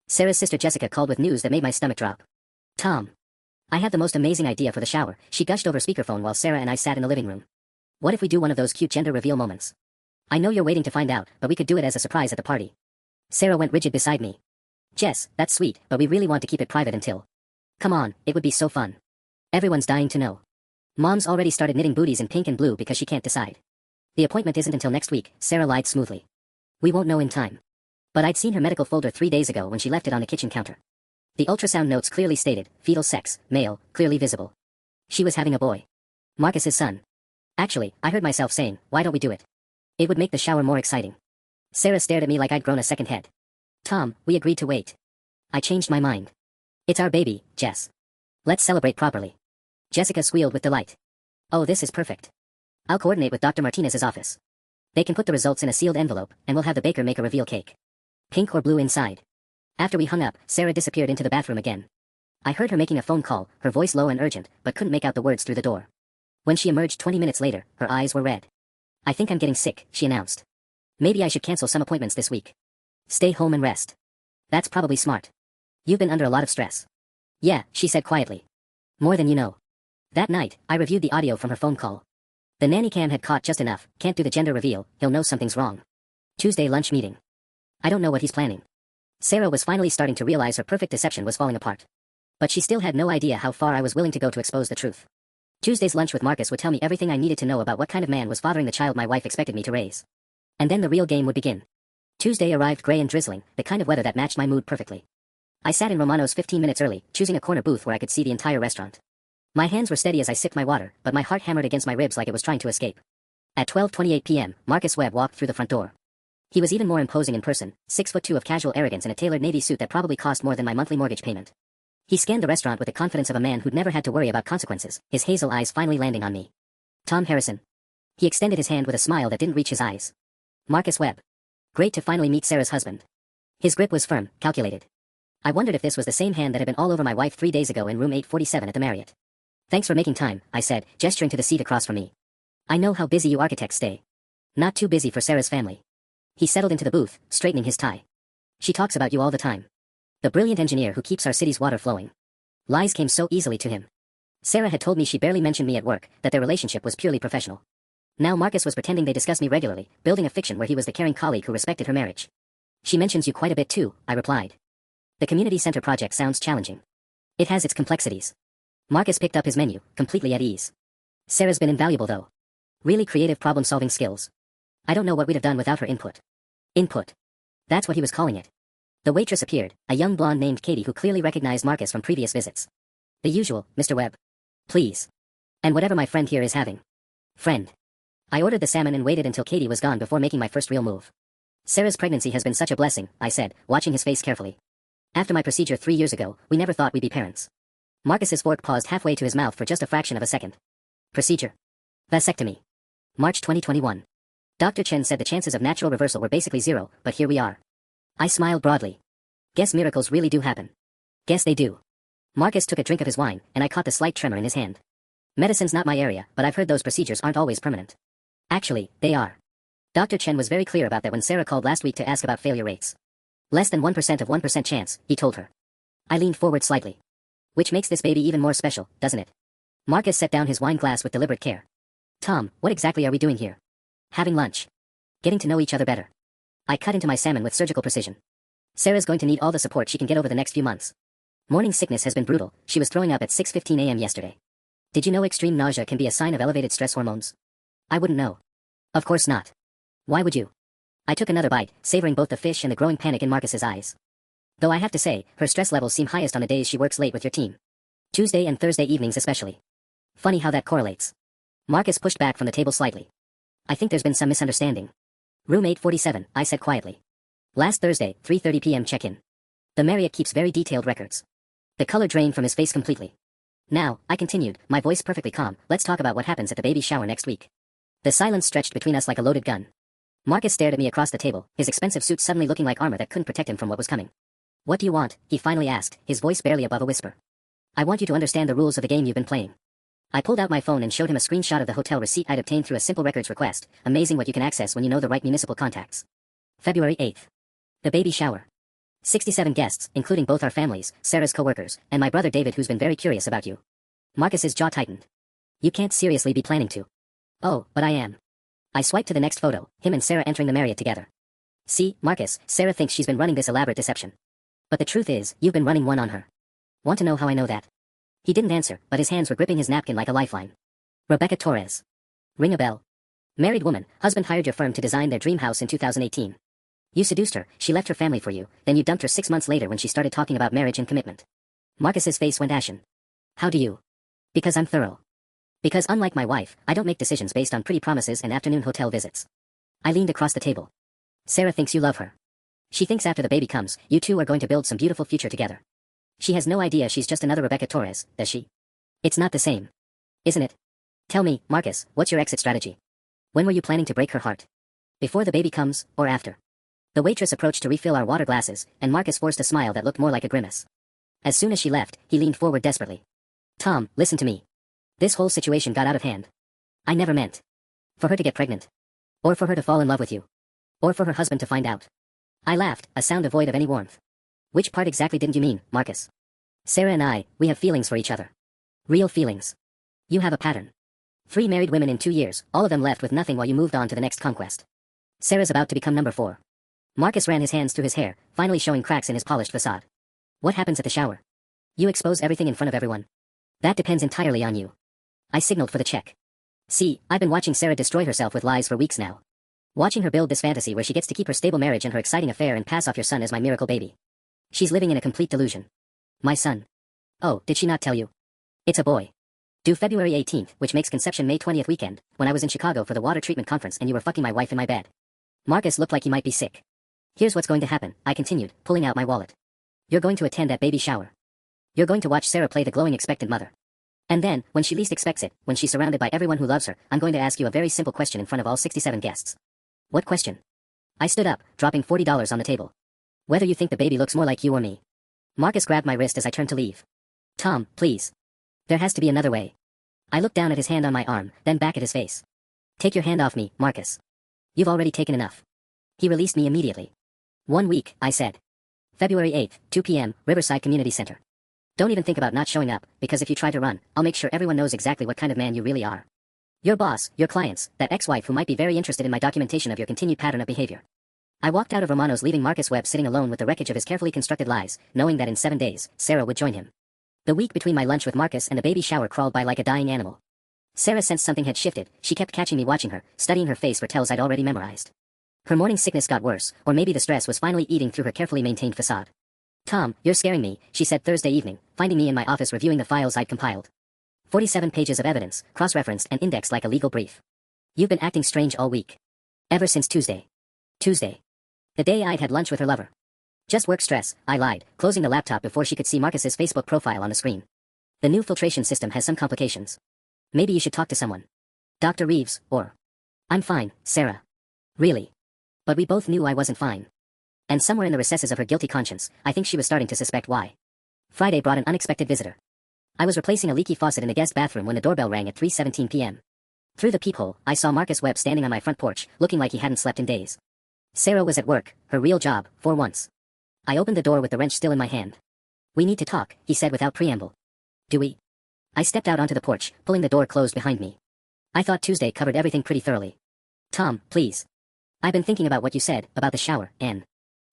Sarah's sister Jessica called with news that made my stomach drop. Tom. I had the most amazing idea for the shower, she gushed over speakerphone while Sarah and I sat in the living room. What if we do one of those cute gender reveal moments? I know you're waiting to find out, but we could do it as a surprise at the party. Sarah went rigid beside me. Jess, that's sweet, but we really want to keep it private until. Come on, it would be so fun. Everyone's dying to know. Mom's already started knitting booties in pink and blue because she can't decide. The appointment isn't until next week, Sarah lied smoothly. We won't know in time. But I'd seen her medical folder 3 days ago when she left it on the kitchen counter. The ultrasound notes clearly stated, fetal sex, male, clearly visible. She was having a boy. Marcus's son. Actually, I heard myself saying, why don't we do it? It would make the shower more exciting. Sarah stared at me like I'd grown a second head. Tom, we agreed to wait. I changed my mind. It's our baby, Jess. Let's celebrate properly. Jessica squealed with delight. Oh, this is perfect. I'll coordinate with Dr. Martinez's office. They can put the results in a sealed envelope, and we'll have the baker make a reveal cake. Pink or blue inside. After we hung up, Sarah disappeared into the bathroom again. I heard her making a phone call, her voice low and urgent, but couldn't make out the words through the door. When she emerged 20 minutes later, her eyes were red. I think I'm getting sick, she announced. Maybe I should cancel some appointments this week. Stay home and rest. That's probably smart. You've been under a lot of stress. Yeah, she said quietly. More than you know. That night, I reviewed the audio from her phone call. The nanny cam had caught just enough, can't do the gender reveal, he'll know something's wrong. Tuesday lunch meeting. I don't know what he's planning. Sarah was finally starting to realize her perfect deception was falling apart. But she still had no idea how far I was willing to go to expose the truth. Tuesday's lunch with Marcus would tell me everything I needed to know about what kind of man was fathering the child my wife expected me to raise. And then the real game would begin. Tuesday arrived gray and drizzling, the kind of weather that matched my mood perfectly. I sat in Romano's 15 minutes early, choosing a corner booth where I could see the entire restaurant. My hands were steady as I sipped my water, but my heart hammered against my ribs like it was trying to escape. At 12:28 p.m., Marcus Webb walked through the front door. He was even more imposing in person, 6'2" of casual arrogance in a tailored navy suit that probably cost more than my monthly mortgage payment. He scanned the restaurant with the confidence of a man who'd never had to worry about consequences, his hazel eyes finally landing on me. Tom Harrison. He extended his hand with a smile that didn't reach his eyes. Marcus Webb. Great to finally meet Sarah's husband. His grip was firm, calculated. I wondered if this was the same hand that had been all over my wife 3 days ago in room 847 at the Marriott. Thanks for making time, I said, gesturing to the seat across from me. I know how busy you architects stay. Not too busy for Sarah's family. He settled into the booth, straightening his tie. She talks about you all the time. The brilliant engineer who keeps our city's water flowing. Lies came so easily to him. Sarah had told me she barely mentioned me at work, that their relationship was purely professional. Now Marcus was pretending they discussed me regularly, building a fiction where he was the caring colleague who respected her marriage. She mentions you quite a bit too, I replied. The community center project sounds challenging. It has its complexities. Marcus picked up his menu, completely at ease. Sarah's been invaluable though. Really creative problem-solving skills. I don't know what we'd have done without her input. Input. That's what he was calling it. The waitress appeared, a young blonde named Katie who clearly recognized Marcus from previous visits. The usual, Mr. Webb. Please. And whatever my friend here is having. Friend. I ordered the salmon and waited until Katie was gone before making my first real move. Sarah's pregnancy has been such a blessing, I said, watching his face carefully. After my procedure 3 years ago, we never thought we'd be parents. Marcus's fork paused halfway to his mouth for just a fraction of a second. Procedure. Vasectomy. March 2021. Dr. Chen said the chances of natural reversal were basically zero, but here we are. I smiled broadly. Guess miracles really do happen. Guess they do. Marcus took a drink of his wine, and I caught the slight tremor in his hand. Medicine's not my area, but I've heard those procedures aren't always permanent. Actually, they are. Dr. Chen was very clear about that when Sarah called last week to ask about failure rates. Less than 1% of 1% chance, he told her. I leaned forward slightly. Which makes this baby even more special, doesn't it? Marcus set down his wine glass with deliberate care. Tom, what exactly are we doing here? Having lunch. Getting to know each other better. I cut into my salmon with surgical precision. Sarah's going to need all the support she can get over the next few months. Morning sickness has been brutal. She was throwing up at 6:15 a.m. yesterday. Did you know extreme nausea can be a sign of elevated stress hormones? I wouldn't know. Of course not. Why would you? I took another bite, savoring both the fish and the growing panic in Marcus's eyes. Though I have to say, her stress levels seem highest on the days she works late with your team. Tuesday and Thursday evenings especially. Funny how that correlates. Marcus pushed back from the table slightly. I think there's been some misunderstanding. Room 847, I said quietly. Last Thursday, 3:30 p.m. check-in. The Marriott keeps very detailed records. The color drained from his face completely. Now, I continued, my voice perfectly calm, let's talk about what happens at the baby shower next week. The silence stretched between us like a loaded gun. Marcus stared at me across the table, his expensive suit suddenly looking like armor that couldn't protect him from what was coming. What do you want? He finally asked, his voice barely above a whisper. I want you to understand the rules of the game you've been playing. I pulled out my phone and showed him a screenshot of the hotel receipt I'd obtained through a simple records request, amazing what you can access when you know the right municipal contacts. February 8th. The baby shower. 67 guests, including both our families, Sarah's co-workers, and my brother David who's been very curious about you. Marcus's jaw tightened. You can't seriously be planning to. Oh, but I am. I swiped to the next photo, him and Sarah entering the Marriott together. See, Marcus, Sarah thinks she's been running this elaborate deception. But the truth is, you've been running one on her. Want to know how I know that? He didn't answer, but his hands were gripping his napkin like a lifeline. Rebecca Torres. Ring a bell. Married woman, husband hired your firm to design their dream house in 2018. You seduced her, she left her family for you, then you dumped her 6 months later when she started talking about marriage and commitment. Marcus's face went ashen. How do you? Because I'm thorough. Because unlike my wife, I don't make decisions based on pretty promises and afternoon hotel visits. I leaned across the table. Sarah thinks you love her. She thinks after the baby comes, you two are going to build some beautiful future together. She has no idea she's just another Rebecca Torres, does she? It's not the same. Isn't it? Tell me, Marcus, what's your exit strategy? When were you planning to break her heart? Before the baby comes, or after? The waitress approached to refill our water glasses, and Marcus forced a smile that looked more like a grimace. As soon as she left, he leaned forward desperately. Tom, listen to me. This whole situation got out of hand. I never meant for her to get pregnant. Or for her to fall in love with you. Or for her husband to find out. I laughed, a sound devoid of any warmth. Which part exactly didn't you mean, Marcus? Sarah and I, we have feelings for each other. Real feelings. You have a pattern. 3 married women in 2 years, all of them left with nothing while you moved on to the next conquest. Sarah's about to become number 4. Marcus ran his hands through his hair, finally showing cracks in his polished facade. What happens at the shower? You expose everything in front of everyone. That depends entirely on you. I signaled for the check. See, I've been watching Sarah destroy herself with lies for weeks now. Watching her build this fantasy where she gets to keep her stable marriage and her exciting affair and pass off your son as my miracle baby. She's living in a complete delusion. My son. Oh, did she not tell you? It's a boy. Due February 18th, which makes conception May 20th weekend, when I was in Chicago for the water treatment conference and you were fucking my wife in my bed. Marcus looked like he might be sick. Here's what's going to happen, I continued, pulling out my wallet. You're going to attend that baby shower. You're going to watch Sarah play the glowing expectant mother. And then, when she least expects it, when she's surrounded by everyone who loves her, I'm going to ask you a very simple question in front of all 67 guests. What question? I stood up, dropping $40 on the table. Whether you think the baby looks more like you or me. Marcus grabbed my wrist as I turned to leave. Tom, please. There has to be another way. I looked down at his hand on my arm, then back at his face. Take your hand off me, Marcus. You've already taken enough. He released me immediately. 1 week, I said. February 8th, 2 p.m., Riverside Community Center. Don't even think about not showing up, because if you try to run, I'll make sure everyone knows exactly what kind of man you really are. Your boss, your clients, that ex-wife who might be very interested in my documentation of your continued pattern of behavior. I walked out of Romano's leaving Marcus Webb sitting alone with the wreckage of his carefully constructed lies, knowing that in 7 days, Sarah would join him. The week between my lunch with Marcus and the baby shower crawled by like a dying animal. Sarah sensed something had shifted, she kept catching me watching her, studying her face for tells I'd already memorized. Her morning sickness got worse, or maybe the stress was finally eating through her carefully maintained facade. Tom, you're scaring me, she said Thursday evening, finding me in my office reviewing the files I'd compiled. 47 pages of evidence, cross-referenced and indexed like a legal brief. You've been acting strange all week. Ever since Tuesday. Tuesday. The day I'd had lunch with her lover. Just work stress, I lied, closing the laptop before she could see Marcus's Facebook profile on the screen. The new filtration system has some complications. Maybe you should talk to someone. Dr. Reeves, or... I'm fine, Sarah. Really? But we both knew I wasn't fine. And somewhere in the recesses of her guilty conscience, I think she was starting to suspect why. Friday brought an unexpected visitor. I was replacing a leaky faucet in the guest bathroom when the doorbell rang at 3:17 p.m. Through the peephole, I saw Marcus Webb standing on my front porch, looking like he hadn't slept in days. Sarah was at work, her real job, for once. I opened the door with the wrench still in my hand. "We need to talk," he said without preamble. "Do we?" I stepped out onto the porch, pulling the door closed behind me. I thought Tuesday covered everything pretty thoroughly. "Tom, please. I've been thinking about what you said, about the shower, and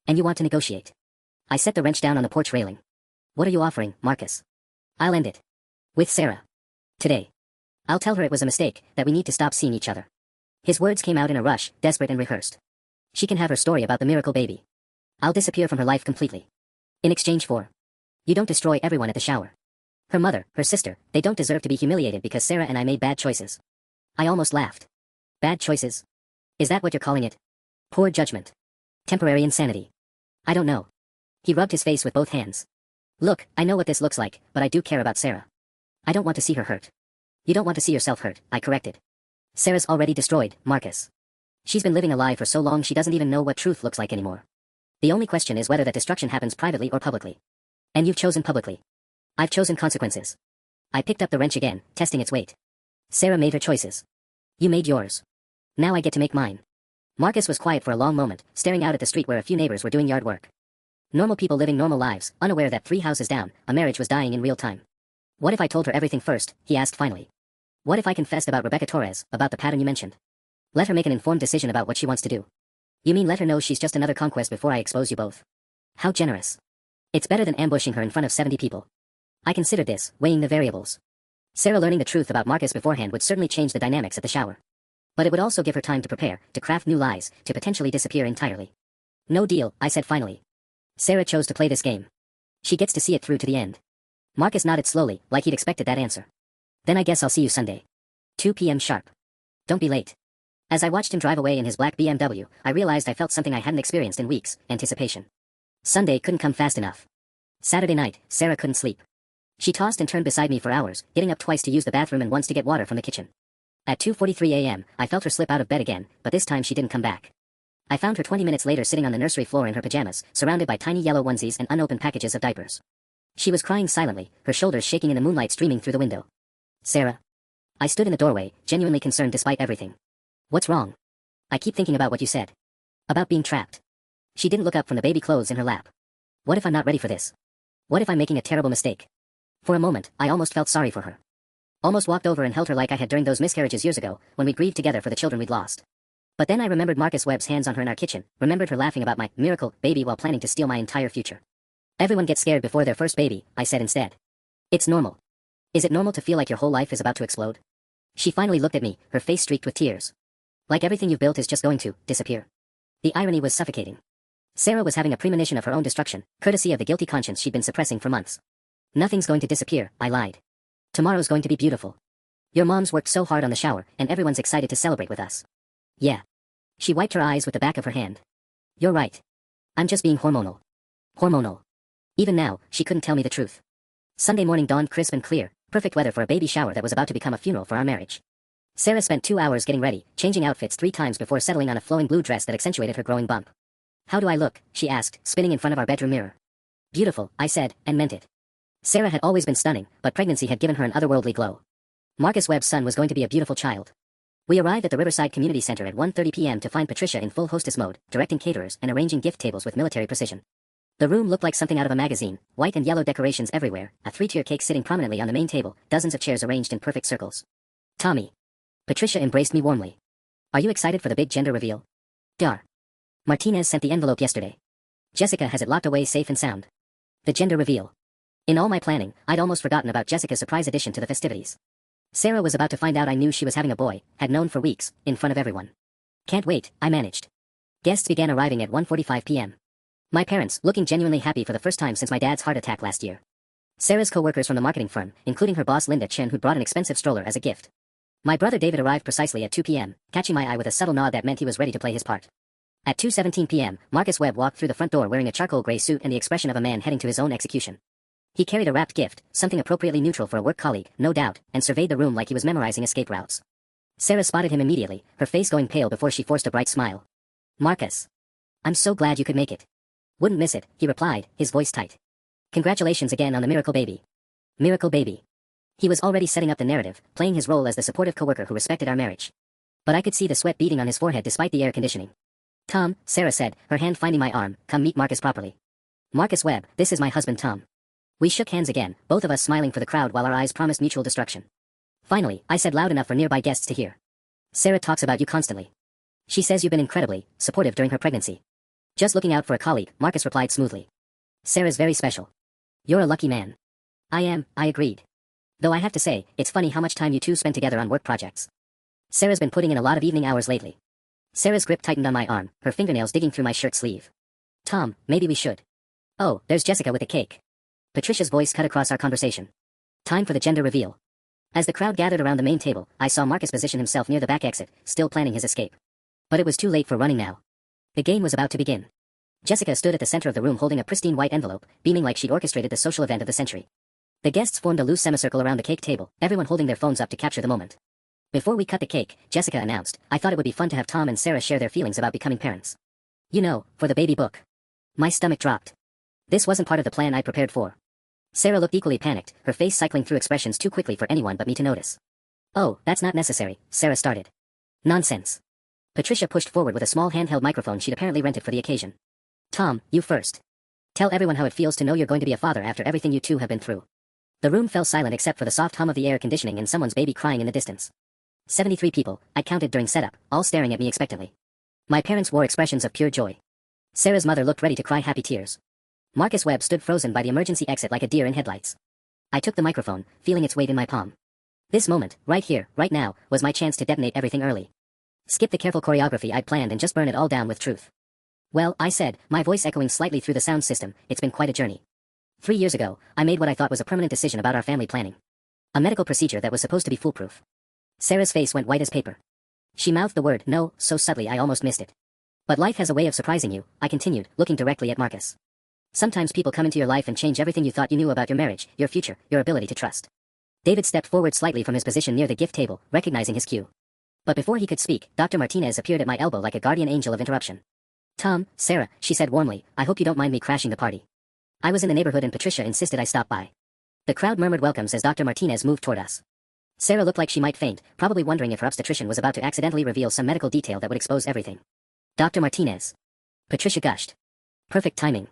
you want to negotiate." I set the wrench down on the porch railing. "What are you offering, Marcus?" "I'll end it. With Sarah. Today. I'll tell her it was a mistake, that we need to stop seeing each other." His words came out in a rush, desperate and rehearsed. "She can have her story about the miracle baby. I'll disappear from her life completely. In exchange for, you don't destroy everyone at the shower. Her mother, her sister, they don't deserve to be humiliated because Sarah and I made bad choices." I almost laughed. "Bad choices? Is that what you're calling it? Poor judgment? Temporary insanity? I don't know." He rubbed his face with both hands. "Look, I know what this looks like, but I do care about Sarah. I don't want to see her hurt." "You don't want to see yourself hurt," I corrected. "Sarah's already destroyed, Marcus. She's been living a lie for so long she doesn't even know what truth looks like anymore. The only question is whether that destruction happens privately or publicly. And you've chosen publicly. I've chosen consequences." I picked up the wrench again, testing its weight. "Sarah made her choices. You made yours. Now I get to make mine." Marcus was quiet for a long moment, staring out at the street where a few neighbors were doing yard work. Normal people living normal lives, unaware that 3 houses down, a marriage was dying in real time. "What if I told her everything first?" he asked finally. "What if I confessed about Rebecca Torres, about the pattern you mentioned? Let her make an informed decision about what she wants to do." "You mean let her know she's just another conquest before I expose you both?" "How generous. It's better than ambushing her in front of 70 people. I considered this, weighing the variables. Sarah learning the truth about Marcus beforehand would certainly change the dynamics at the shower. But it would also give her time to prepare, to craft new lies, to potentially disappear entirely." "No deal," I said finally. "Sarah chose to play this game. She gets to see it through to the end." Marcus nodded slowly, like he'd expected that answer. "Then I guess I'll see you Sunday. 2 p.m. sharp. Don't be late." As I watched him drive away in his black BMW, I realized I felt something I hadn't experienced in weeks, anticipation. Sunday couldn't come fast enough. Saturday night, Sarah couldn't sleep. She tossed and turned beside me for hours, getting up twice to use the bathroom and once to get water from the kitchen. At 2:43 a.m., I felt her slip out of bed again, but this time she didn't come back. I found her 20 minutes later sitting on the nursery floor in her pajamas, surrounded by tiny yellow onesies and unopened packages of diapers. She was crying silently, her shoulders shaking in the moonlight streaming through the window. "Sarah?" I stood in the doorway, genuinely concerned despite everything. "What's wrong?" "I keep thinking about what you said. About being trapped." She didn't look up from the baby clothes in her lap. "What if I'm not ready for this? What if I'm making a terrible mistake?" For a moment, I almost felt sorry for her. Almost walked over and held her like I had during those miscarriages years ago, when we grieved together for the children we'd lost. But then I remembered Marcus Webb's hands on her in our kitchen, remembered her laughing about my miracle baby while planning to steal my entire future. "Everyone gets scared before their first baby," I said instead. "It's normal. Is it normal to feel like your whole life is about to explode?" She finally looked at me, her face streaked with tears. "Like everything you've built is just going to disappear." The irony was suffocating. Sarah was having a premonition of her own destruction, courtesy of the guilty conscience she'd been suppressing for months. "Nothing's going to disappear," I lied. "Tomorrow's going to be beautiful. Your mom's worked so hard on the shower, and everyone's excited to celebrate with us." "Yeah." She wiped her eyes with the back of her hand. "You're right. I'm just being hormonal." Hormonal. Even now, she couldn't tell me the truth. Sunday morning dawned crisp and clear, perfect weather for a baby shower that was about to become a funeral for our marriage. Sarah spent 2 hours getting ready, changing outfits 3 times before settling on a flowing blue dress that accentuated her growing bump. "How do I look?" she asked, spinning in front of our bedroom mirror. "Beautiful," I said, and meant it. Sarah had always been stunning, but pregnancy had given her an otherworldly glow. Marcus Webb's son was going to be a beautiful child. We arrived at the Riverside Community Center at 1:30 p.m. to find Patricia in full hostess mode, directing caterers and arranging gift tables with military precision. The room looked like something out of a magazine, white and yellow decorations everywhere, a 3-tier cake sitting prominently on the main table, dozens of chairs arranged in perfect circles. "Tommy." Patricia embraced me warmly. "Are you excited for the big gender reveal?" "Dar. Martinez sent the envelope yesterday. Jessica has it locked away safe and sound." The gender reveal. In all my planning, I'd almost forgotten about Jessica's surprise addition to the festivities. Sarah was about to find out I knew she was having a boy, had known for weeks, in front of everyone. "Can't wait," I managed. Guests began arriving at 1:45 p.m. My parents, looking genuinely happy for the first time since my dad's heart attack last year. Sarah's co-workers from the marketing firm, including her boss Linda Chen, who'd brought an expensive stroller as a gift. My brother David arrived precisely at 2 p.m., catching my eye with a subtle nod that meant he was ready to play his part. At 2:17 p.m., Marcus Webb walked through the front door wearing a charcoal gray suit and the expression of a man heading to his own execution. He carried a wrapped gift, something appropriately neutral for a work colleague, no doubt, and surveyed the room like he was memorizing escape routes. Sarah spotted him immediately, her face going pale before she forced a bright smile. Marcus. I'm so glad you could make it. Wouldn't miss it, he replied, his voice tight. Congratulations again on the miracle baby. Miracle baby. He was already setting up the narrative, playing his role as the supportive coworker who respected our marriage. But I could see the sweat beading on his forehead despite the air conditioning. Tom, Sarah said, her hand finding my arm, come meet Marcus properly. Marcus Webb, this is my husband Tom. We shook hands again, both of us smiling for the crowd while our eyes promised mutual destruction. Finally, I said loud enough for nearby guests to hear. Sarah talks about you constantly. She says you've been incredibly supportive during her pregnancy. Just looking out for a colleague, Marcus replied smoothly. Sarah's very special. You're a lucky man. I am, I agreed. Though I have to say, it's funny how much time you two spend together on work projects. Sarah's been putting in a lot of evening hours lately. Sarah's grip tightened on my arm, her fingernails digging through my shirt sleeve. Tom, maybe we should. Oh, there's Jessica with the cake. Patricia's voice cut across our conversation. Time for the gender reveal. As the crowd gathered around the main table, I saw Marcus position himself near the back exit, still planning his escape. But it was too late for running now. The game was about to begin. Jessica stood at the center of the room holding a pristine white envelope, beaming like she'd orchestrated the social event of the century. The guests formed a loose semicircle around the cake table, everyone holding their phones up to capture the moment. Before we cut the cake, Jessica announced, I thought it would be fun to have Tom and Sarah share their feelings about becoming parents. You know, for the baby book. My stomach dropped. This wasn't part of the plan I prepared for. Sarah looked equally panicked, her face cycling through expressions too quickly for anyone but me to notice. Oh, that's not necessary, Sarah started. Nonsense. Patricia pushed forward with a small handheld microphone she'd apparently rented for the occasion. Tom, you first. Tell everyone how it feels to know you're going to be a father after everything you two have been through. The room fell silent except for the soft hum of the air conditioning and someone's baby crying in the distance. 73 people, I counted during setup, all staring at me expectantly. My parents wore expressions of pure joy. Sarah's mother looked ready to cry happy tears. Marcus Webb stood frozen by the emergency exit like a deer in headlights. I took the microphone, feeling its weight in my palm. This moment, right here, right now, was my chance to detonate everything early. Skip the careful choreography I'd planned and just burn it all down with truth. Well, I said, my voice echoing slightly through the sound system, it's been quite a journey. 3 years ago, I made what I thought was a permanent decision about our family planning. A medical procedure that was supposed to be foolproof. Sarah's face went white as paper. She mouthed the word no so subtly I almost missed it. But life has a way of surprising you, I continued, looking directly at Marcus. Sometimes people come into your life and change everything you thought you knew about your marriage, your future, your ability to trust. David stepped forward slightly from his position near the gift table, recognizing his cue. But before he could speak, Dr. Martinez appeared at my elbow like a guardian angel of interruption. Tom, Sarah, she said warmly, I hope you don't mind me crashing the party. I was in the neighborhood and Patricia insisted I stop by. The crowd murmured welcomes as Dr. Martinez moved toward us. Sarah looked like she might faint, probably wondering if her obstetrician was about to accidentally reveal some medical detail that would expose everything. Dr. Martinez. Patricia gushed. Perfect timing.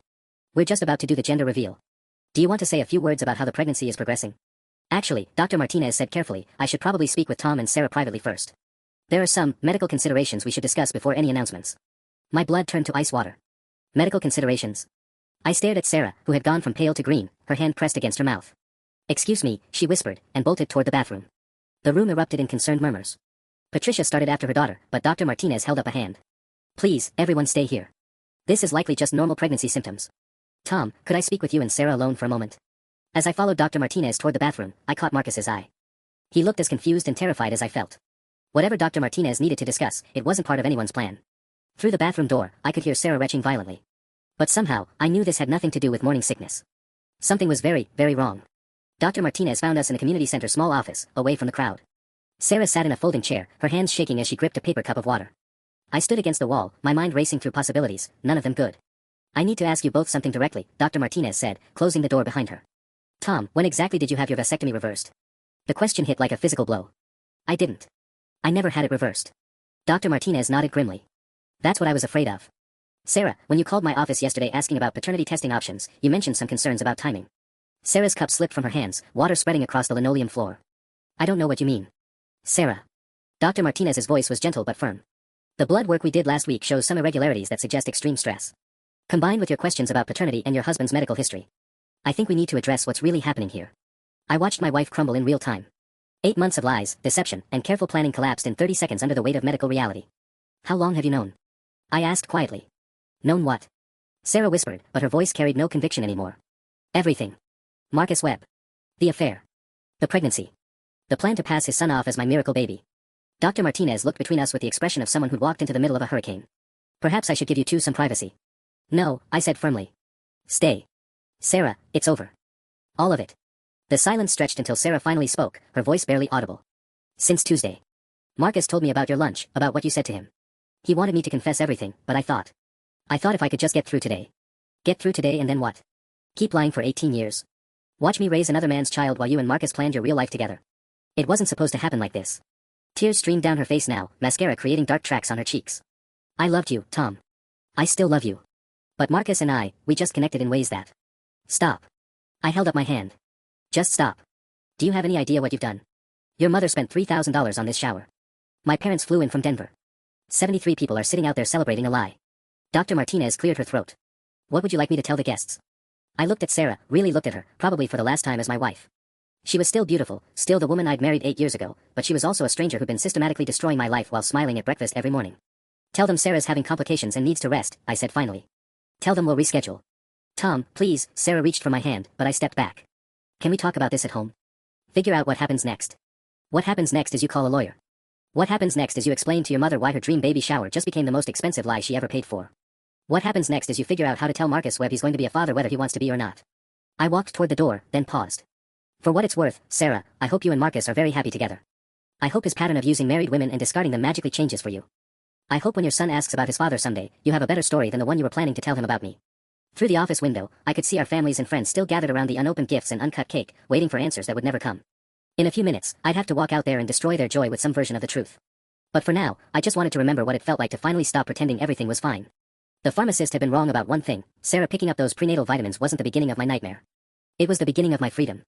We're just about to do the gender reveal. Do you want to say a few words about how the pregnancy is progressing? Actually, Dr. Martinez said carefully, I should probably speak with Tom and Sarah privately first. There are some medical considerations we should discuss before any announcements. My blood turned to ice water. Medical considerations. I stared at Sarah, who had gone from pale to green, her hand pressed against her mouth. Excuse me, she whispered, and bolted toward the bathroom. The room erupted in concerned murmurs. Patricia started after her daughter, but Dr. Martinez held up a hand. Please, everyone stay here. This is likely just normal pregnancy symptoms. Tom, could I speak with you and Sarah alone for a moment? As I followed Dr. Martinez toward the bathroom, I caught Marcus's eye. He looked as confused and terrified as I felt. Whatever Dr. Martinez needed to discuss, it wasn't part of anyone's plan. Through the bathroom door, I could hear Sarah retching violently. But somehow, I knew this had nothing to do with morning sickness. Something was very, very wrong. Dr. Martinez found us in a community center small office, away from the crowd. Sarah sat in a folding chair, her hands shaking as she gripped a paper cup of water. I stood against the wall, my mind racing through possibilities, none of them good. I need to ask you both something directly, Dr. Martinez said, closing the door behind her. Tom, when exactly did you have your vasectomy reversed? The question hit like a physical blow. I didn't. I never had it reversed. Dr. Martinez nodded grimly. That's what I was afraid of. Sarah, when you called my office yesterday asking about paternity testing options, you mentioned some concerns about timing. Sarah's cup slipped from her hands, water spreading across the linoleum floor. I don't know what you mean. Sarah. Dr. Martinez's voice was gentle but firm. The blood work we did last week shows some irregularities that suggest extreme stress. Combined with your questions about paternity and your husband's medical history. I think we need to address what's really happening here. I watched my wife crumble in real time. 8 months of lies, deception, and careful planning collapsed in 30 seconds under the weight of medical reality. How long have you known? I asked quietly. Known what? Sarah whispered, but her voice carried no conviction anymore. Everything. Marcus Webb. The affair. The pregnancy. The plan to pass his son off as my miracle baby. Dr. Martinez looked between us with the expression of someone who'd walked into the middle of a hurricane. Perhaps I should give you two some privacy. No, I said firmly. Stay. Sarah, it's over. All of it. The silence stretched until Sarah finally spoke, her voice barely audible. Since Tuesday. Marcus told me about your lunch, about what you said to him. He wanted me to confess everything, but I thought if I could just get through today. Get through today and then what? Keep lying for 18 years. Watch me raise another man's child while you and Marcus planned your real life together. It wasn't supposed to happen like this. Tears streamed down her face now, mascara creating dark tracks on her cheeks. I loved you, Tom. I still love you. But Marcus and I, we just connected in ways that... Stop. I held up my hand. Just stop. Do you have any idea what you've done? Your mother spent $3,000 on this shower. My parents flew in from Denver. 73 people are sitting out there celebrating a lie. Dr. Martinez cleared her throat. What would you like me to tell the guests? I looked at Sarah, really looked at her, probably for the last time as my wife. She was still beautiful, still the woman I'd married 8 years ago, but she was also a stranger who'd been systematically destroying my life while smiling at breakfast every morning. Tell them Sarah's having complications and needs to rest, I said finally. Tell them we'll reschedule. Tom, please, Sarah reached for my hand, but I stepped back. Can we talk about this at home? Figure out what happens next. What happens next is you call a lawyer. What happens next is you explain to your mother why her dream baby shower just became the most expensive lie she ever paid for. What happens next is you figure out how to tell Marcus Webb he's going to be a father whether he wants to be or not. I walked toward the door, then paused. For what it's worth, Sarah, I hope you and Marcus are very happy together. I hope his pattern of using married women and discarding them magically changes for you. I hope when your son asks about his father someday, you have a better story than the one you were planning to tell him about me. Through the office window, I could see our families and friends still gathered around the unopened gifts and uncut cake, waiting for answers that would never come. In a few minutes, I'd have to walk out there and destroy their joy with some version of the truth. But for now, I just wanted to remember what it felt like to finally stop pretending everything was fine. The pharmacist had been wrong about one thing. Sarah picking up those prenatal vitamins wasn't the beginning of my nightmare. It was the beginning of my freedom.